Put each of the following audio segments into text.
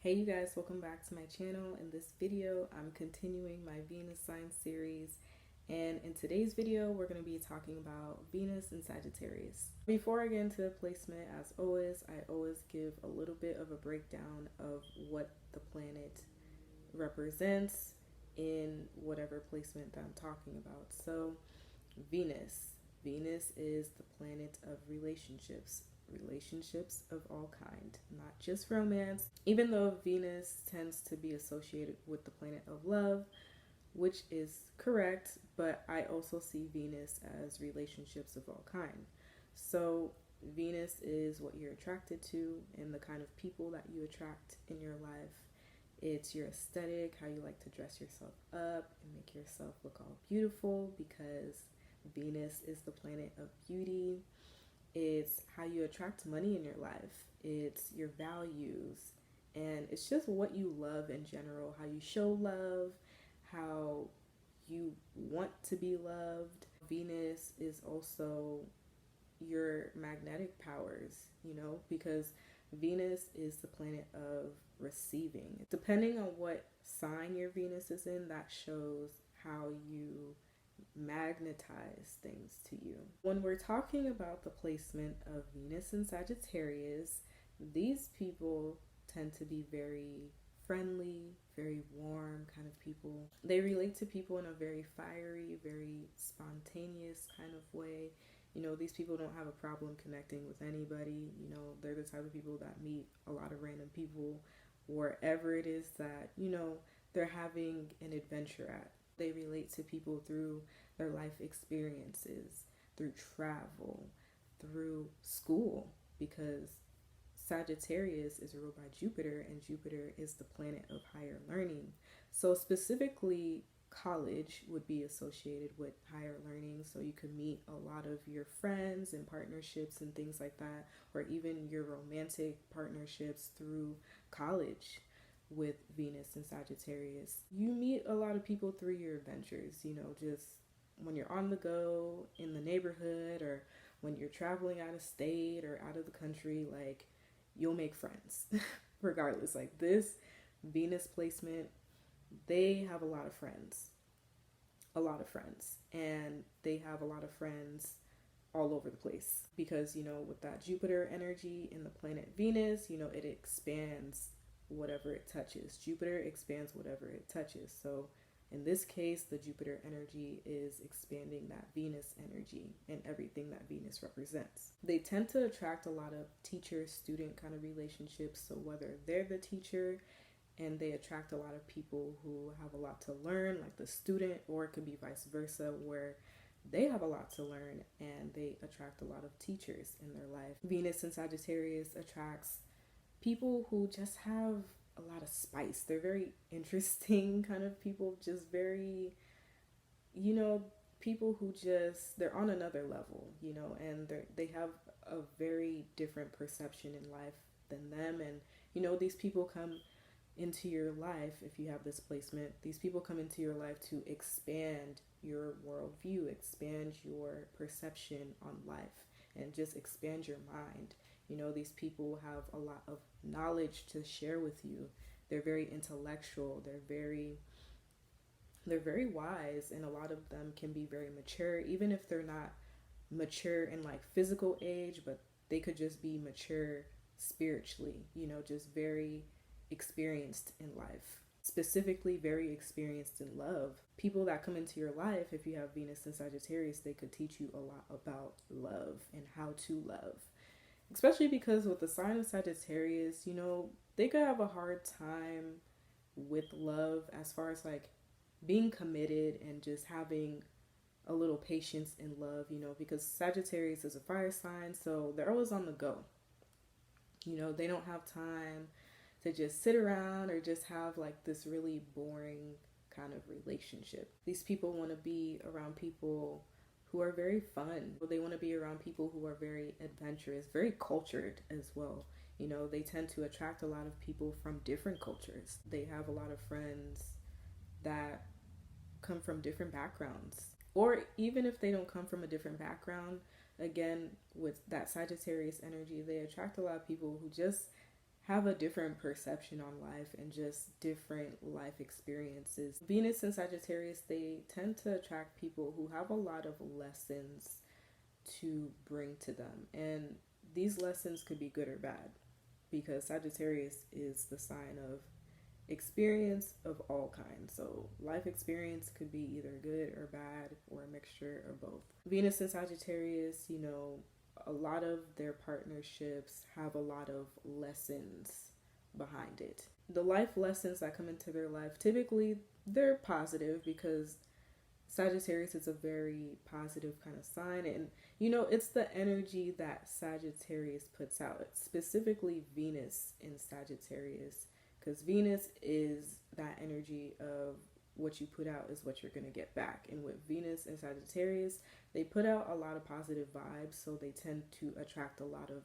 Hey you guys, welcome back to my channel. In this video, I'm continuing my Venus sign series, and in today's video, we're going to be talking about Venus in Sagittarius. Before I get into the placement, as always, I always give a little bit of a breakdown of what the planet represents in whatever placement that I'm talking about. So, Venus is the planet of relationships of all kind, not just romance. Even though Venus tends to be associated with the planet of love, which is correct, but I also see Venus as relationships of all kind. So Venus is what you're attracted to and the kind of people that you attract in your life. It's your aesthetic, how you like to dress yourself up and make yourself look all beautiful, because Venus is the planet of beauty. It's how you attract money in your life. It's your values. And it's just what you love in general, how you show love, how you want to be loved. Venus is also your magnetic powers, because Venus is the planet of receiving. Depending on what sign your Venus is in, that shows how you magnetize things to you. When we're talking about the placement of Venus in Sagittarius, these people tend to be very friendly, very warm kind of people. They relate to people in a very fiery, very spontaneous kind of way. These people don't have a problem connecting with anybody. They're the type of people that meet a lot of random people wherever it is that, they're having an adventure at. They relate to people through their life experiences, through travel, through school, because Sagittarius is ruled by Jupiter, and Jupiter is the planet of higher learning. So specifically, college would be associated with higher learning. So you could meet a lot of your friends and partnerships and things like that, or even your romantic partnerships through college. With Venus and Sagittarius, you meet a lot of people through your adventures, just when you're on the go in the neighborhood, or when you're traveling out of state or out of the country, like, you'll make friends regardless. Like, this Venus placement, they have a lot of friends, and they have a lot of friends all over the place, because with that Jupiter energy in the planet Venus, it expands whatever it touches. Jupiter expands whatever it touches. So in this case, the Jupiter energy is expanding that Venus energy and everything that Venus represents. They tend to attract a lot of teacher-student kind of relationships. So whether they're the teacher and they attract a lot of people who have a lot to learn, like the student, or it could be vice versa, where they have a lot to learn and they attract a lot of teachers in their life. Venus in Sagittarius attracts people who just have a lot of spice. They're very interesting kind of people, just very, people who they're on another level, and they have a very different perception in life than them. And, these people come into your life, if you have this placement, these people come into your life to expand your worldview, expand your perception on life, and just expand your mind. These people have a lot of knowledge to share with you. They're very intellectual. They're very wise, and a lot of them can be very mature, even if they're not mature in like physical age, but they could just be mature spiritually, just very experienced in life. Specifically, very experienced in love. People that come into your life, if you have Venus in Sagittarius, they could teach you a lot about love and how to love. Especially because with the sign of Sagittarius, they could have a hard time with love, as far as like being committed and just having a little patience in love, because Sagittarius is a fire sign, so they're always on the go. They don't have time to just sit around or just have like this really boring kind of relationship. These people want to be around people who are very fun. They want to be around people who are very adventurous, very cultured as well. They tend to attract a lot of people from different cultures. They have a lot of friends that come from different backgrounds. Or even if they don't come from a different background, again, with that Sagittarius energy, they attract a lot of people who just have a different perception on life and just different life experiences. Venus and Sagittarius, they tend to attract people who have a lot of lessons to bring to them. And these lessons could be good or bad, because Sagittarius is the sign of experience of all kinds. So life experience could be either good or bad, or a mixture of both. Venus and Sagittarius, a lot of their partnerships have a lot of lessons behind it. The life lessons that come into their life, typically they're positive, because Sagittarius is a very positive kind of sign, and it's the energy that Sagittarius puts out, specifically Venus in Sagittarius, because Venus is that energy of what you put out is what you're going to get back. And with Venus and Sagittarius, they put out a lot of positive vibes, so they tend to attract a lot of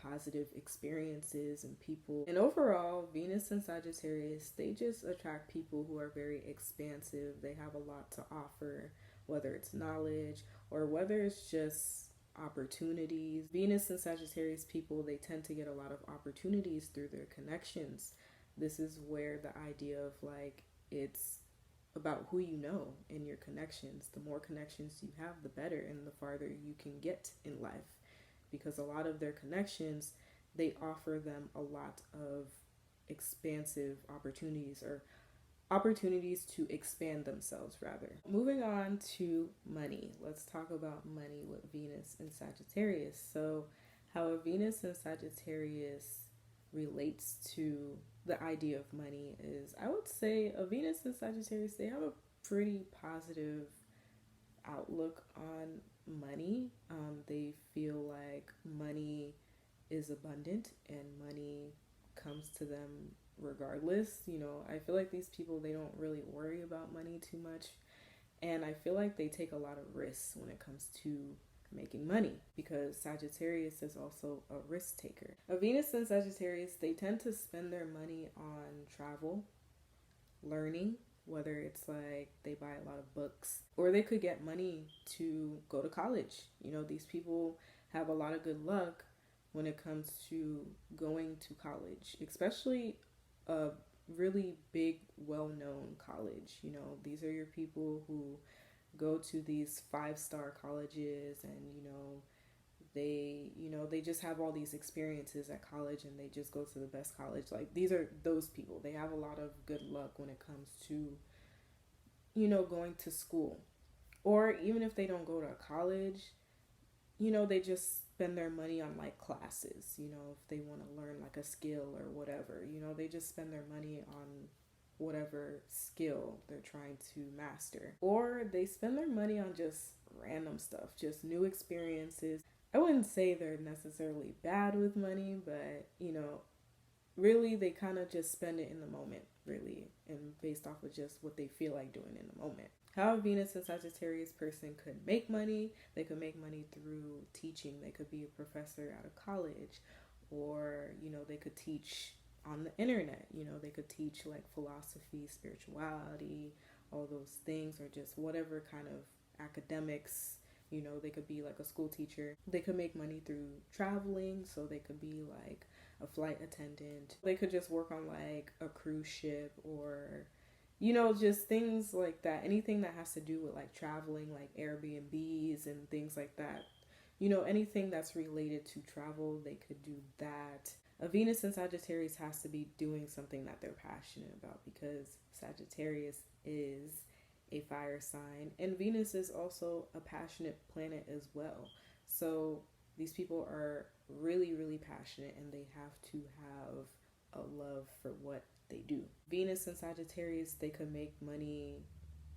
positive experiences and people. And overall, Venus and Sagittarius, they just attract people who are very expansive. They have a lot to offer, whether it's knowledge or whether it's just opportunities. Venus and Sagittarius people, they tend to get a lot of opportunities through their connections. This is where the idea of it's about who you know and your connections. The more connections you have, the better, and the farther you can get in life, because a lot of their connections, they offer them a lot of expansive opportunities, or opportunities to expand themselves rather. Moving on to money. Let's talk about money with Venus and Sagittarius. So how a Venus and Sagittarius relates to the idea of money is, I would say a Venus and Sagittarius, they have a pretty positive outlook on money. They feel like money is abundant and money comes to them regardless. I feel like these people, they don't really worry about money too much, and I feel like they take a lot of risks when it comes to making money, because Sagittarius is also a risk taker. A Venus and Sagittarius, they tend to spend their money on travel, learning, whether it's they buy a lot of books, or they could get money to go to college. These people have a lot of good luck when it comes to going to college, especially a really big, well-known college. These are your people who go to these 5-star colleges, and they just have all these experiences at college, and they just go to the best college. These are those people. They have a lot of good luck when it comes to going to school. Or even if they don't go to college, they just spend their money on classes. If they want to learn a skill or whatever, they just spend their money on whatever skill they're trying to master. Or they spend their money on just random stuff, just new experiences. I wouldn't say they're necessarily bad with money, but really they kind of just spend it in the moment, really, and based off of just what they feel like doing in the moment. How a Venus and Sagittarius person could make money, they could make money through teaching. They could be a professor at a college, or they could teach on the internet. They could teach philosophy, spirituality, all those things, or just whatever kind of academics. They could be a school teacher. They could make money through traveling, so they could be a flight attendant. They could just work on a cruise ship, or just things like that. Anything that has to do with traveling, Airbnbs and things like that. Anything that's related to travel, they could do that. A Venus in Sagittarius has to be doing something that they're passionate about, because Sagittarius is a fire sign, and Venus is also a passionate planet as well. So these people are really, really passionate, and they have to have a love for what they do. Venus and Sagittarius, they could make money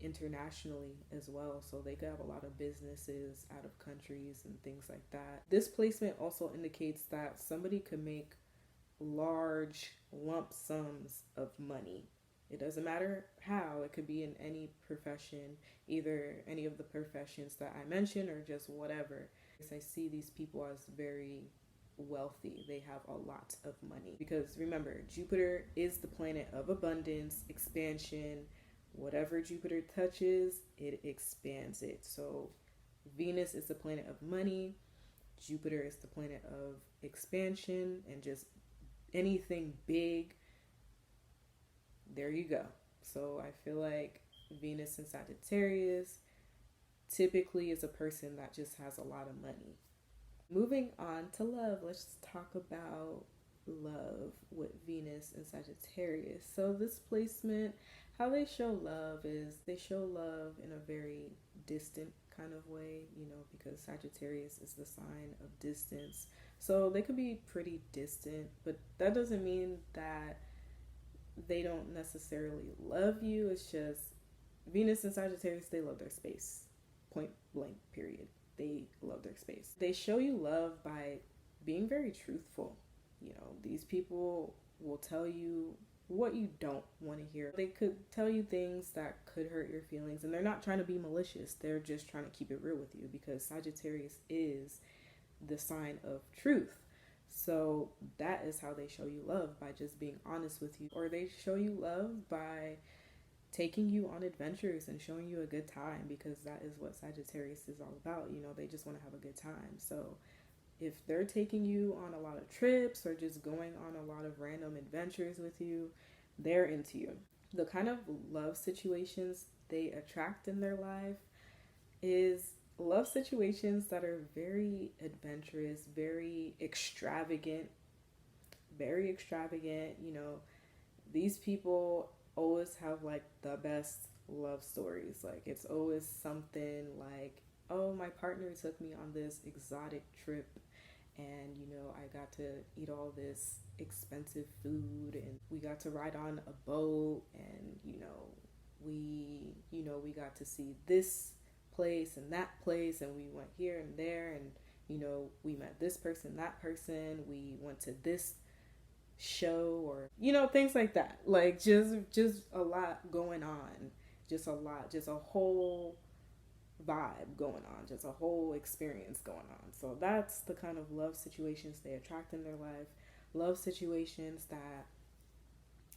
internationally as well, so they could have a lot of businesses out of countries and things like that. This placement also indicates that somebody could make large lump sums of money. It doesn't matter how. It could be in any profession, either any of the professions that I mentioned or just whatever. I see these people as very wealthy. They have a lot of money, because remember, Jupiter is the planet of abundance, expansion. Whatever Jupiter touches, it expands it. So Venus is the planet of money, Jupiter is the planet of expansion and just anything big, there you go. So I feel like Venus in Sagittarius typically is a person that just has a lot of money. Moving on to love, let's talk about love with Venus and Sagittarius. So this placement, how they show love is they show love in a very distant kind of way, because Sagittarius is the sign of distance. So they could be pretty distant, but that doesn't mean that they don't necessarily love you. It's just Venus and Sagittarius, they love their space. Point blank, period. They love their space. They show you love by being very truthful. These people will tell you what you don't want to hear. They could tell you things that could hurt your feelings, and they're not trying to be malicious. They're just trying to keep it real with you, because Sagittarius is the sign of truth. So that is how they show you love, by just being honest with you. Or they show you love by taking you on adventures and showing you a good time, because that is what Sagittarius is all about. They just want to have a good time. So if they're taking you on a lot of trips or just going on a lot of random adventures with you, they're into you. The kind of love situations they attract in their life is love situations that are very adventurous, very extravagant. These people always have like the best love stories. Like it's always something like, oh, my partner took me on this exotic trip, and I got to eat all this expensive food, and we got to ride on a boat, and we got to see this place and that place, and we went here and there, and we met this person, that person, we went to this show, or things like that. Like just a lot going on, just a whole vibe going on, just a whole experience going on. So that's the kind of love situations they attract in their life. Love situations that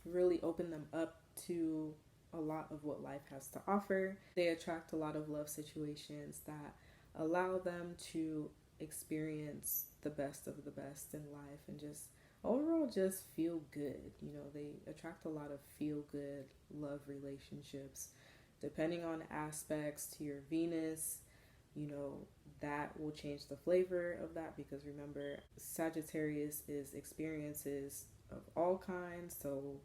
really open them up to a lot of what life has to offer. They attract a lot of love situations that allow them to experience the best of the best in life, and just overall just feel good. They attract a lot of feel good love relationships. Depending on aspects to your Venus, that will change the flavor of that, because remember, Sagittarius is experiences of all kinds. So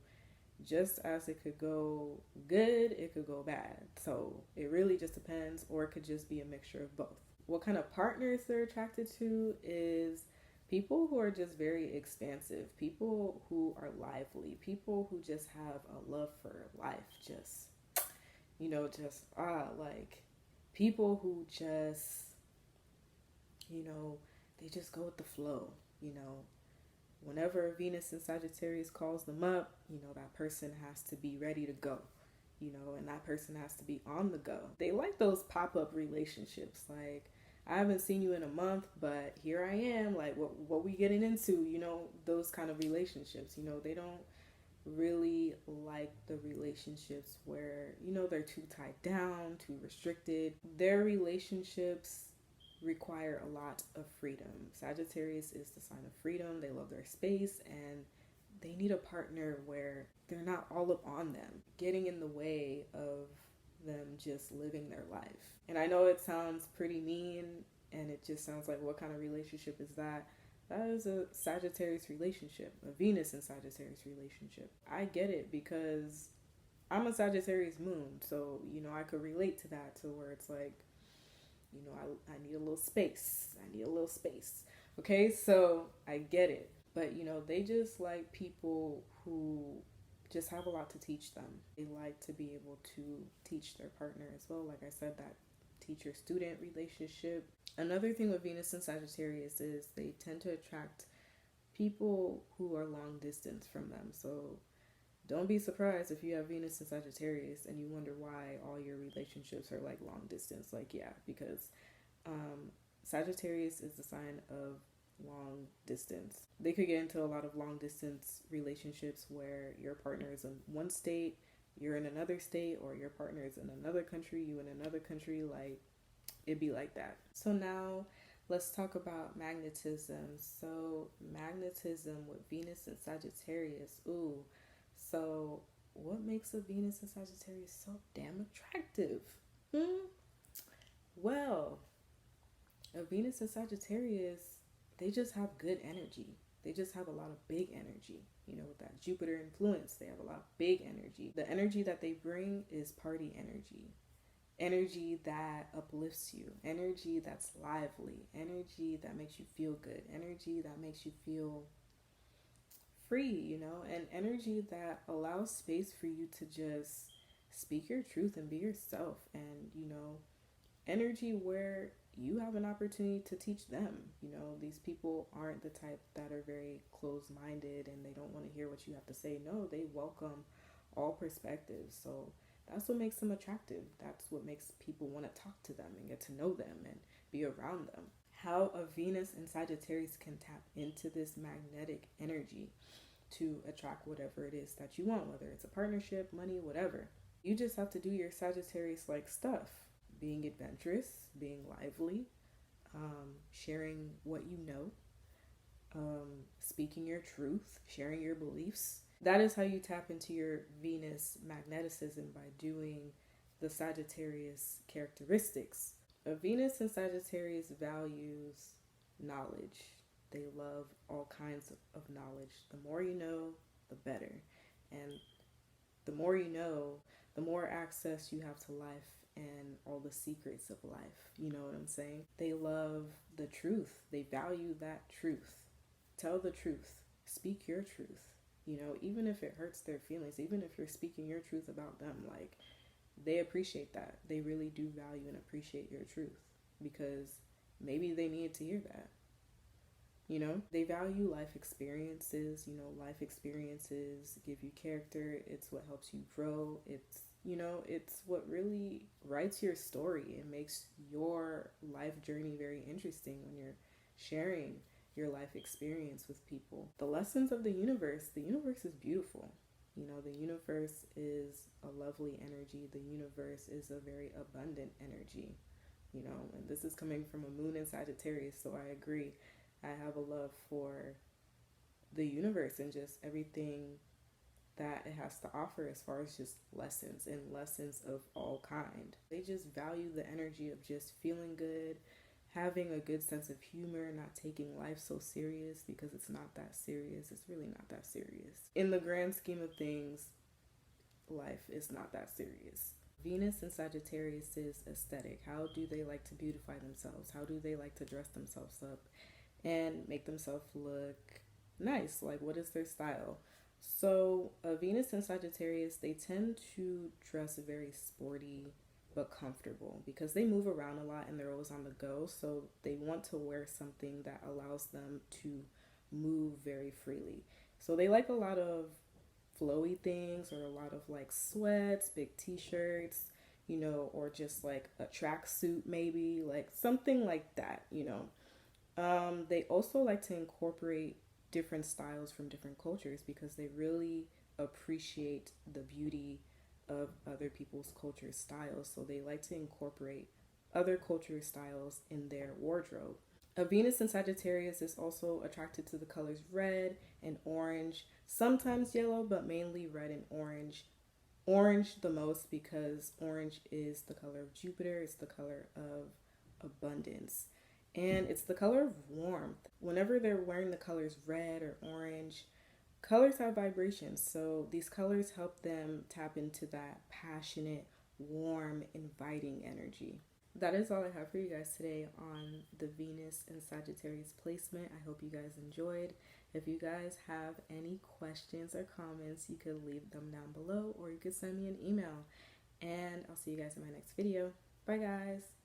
just as it could go good, it could go bad. So it really just depends, or it could just be a mixture of both. What kind of partners they're attracted to is people who are just very expansive, people who are lively, people who just have a love for life, like people who just, they just go with the flow. Whenever Venus in Sagittarius calls them up, that person has to be ready to go, and that person has to be on the go. They like those pop-up relationships. Like, I haven't seen you in a month, but here I am. Like, what we getting into? Those kind of relationships. They don't really like the relationships where, they're too tied down, too restricted. Their relationships require a lot of freedom. Sagittarius is the sign of freedom. They love their space, and they need a partner where they're not all up on them, getting in the way of them just living their life. And I know it sounds pretty mean, and it just sounds like, what kind of relationship is that? That is a Sagittarius relationship, a Venus in Sagittarius relationship. I get it, because I'm a Sagittarius moon, so, I could relate to that, to where it's like, I need a little space. Okay, so I get it. But, they just like people who just have a lot to teach them. They like to be able to teach their partner as well. Like I said, that teacher-student relationship. Another thing with Venus and Sagittarius is they tend to attract people who are long distance from them. So don't be surprised if you have Venus and Sagittarius and you wonder why all your relationships are like long distance. Like, yeah, because Sagittarius is the sign of long distance. They could get into a lot of long distance relationships where your partner is in one state, you're in another state, or your partner is in another country, you in another country. Like, it'd be like that. So now let's talk about magnetism. So, magnetism with Venus and Sagittarius. Ooh, so what makes a Venus and Sagittarius so damn attractive? Hmm? Well, a Venus and Sagittarius, they just have good energy. They just have a lot of big energy. You know, with that Jupiter influence, they have a lot of big energy. The energy that they bring is party energy. Energy that uplifts you, energy that's lively, energy that makes you feel good, energy that makes you feel free, you know, and energy that allows space for you to just speak your truth and be yourself. And, you know, energy where you have an opportunity to teach them. You know, these people aren't the type that are very closed minded and they don't want to hear what you have to say. No, they welcome all perspectives. So that's what makes them attractive. That's what makes people want to talk to them and get to know them and be around them. How a Venus and Sagittarius can tap into this magnetic energy to attract whatever it is that you want, whether it's a partnership, money, whatever. You just have to do your Sagittarius like stuff, being adventurous, being lively, sharing what you know, speaking your truth, sharing your beliefs. That is how you tap into your Venus magnetism, by doing the Sagittarius characteristics. A Venus in Sagittarius values knowledge. They love all kinds of knowledge. The more you know, the better. And the more you know, the more access you have to life and all the secrets of life. You know what I'm saying? They love the truth. They value that truth. Tell the truth. Speak your truth. You know, even if it hurts their feelings, even if you're speaking your truth about them, like, they appreciate that. They really do value and appreciate your truth, because maybe they need to hear that. You know, they value life experiences. You know, life experiences give you character. It's what helps you grow. It's, you know, it's what really writes your story. It makes your life journey very interesting when you're sharing your life experience with people. The lessons of the universe is beautiful. You know, the universe is a lovely energy. The universe is a very abundant energy, you know, and this is coming from a moon in Sagittarius, so I agree. I have a love for the universe and just everything that it has to offer as far as just lessons, and lessons of all kind. They just value the energy of just feeling good, having a good sense of humor, not taking life so serious, because it's not that serious. It's really not that serious. In the grand scheme of things, life is not that serious. Venus in Sagittarius is aesthetic. How do they like to beautify themselves? How do they like to dress themselves up and make themselves look nice? Like, what is their style? So Venus in Sagittarius, they tend to dress very sporty but comfortable, because they move around a lot and they're always on the go. So they want to wear something that allows them to move very freely. So they like a lot of flowy things, or a lot of like sweats, big t-shirts, you know, or just like a tracksuit, maybe like something like that, you know. They also like to incorporate different styles from different cultures, because they really appreciate the beauty of other people's culture styles. So they like to incorporate other culture styles in their wardrobe. A Venus in Sagittarius is also attracted to the colors red and orange, sometimes yellow, but mainly red and orange. Orange the most, because orange is the color of Jupiter, it's the color of abundance, and it's the color of warmth. Whenever they're wearing the colors red or orange, colors have vibrations, so these colors help them tap into that passionate, warm, inviting energy. That is all I have for you guys today on the Venus and Sagittarius placement. I hope you guys enjoyed. If you guys have any questions or comments, you could leave them down below, or you could send me an email. And I'll see you guys in my next video. Bye, guys.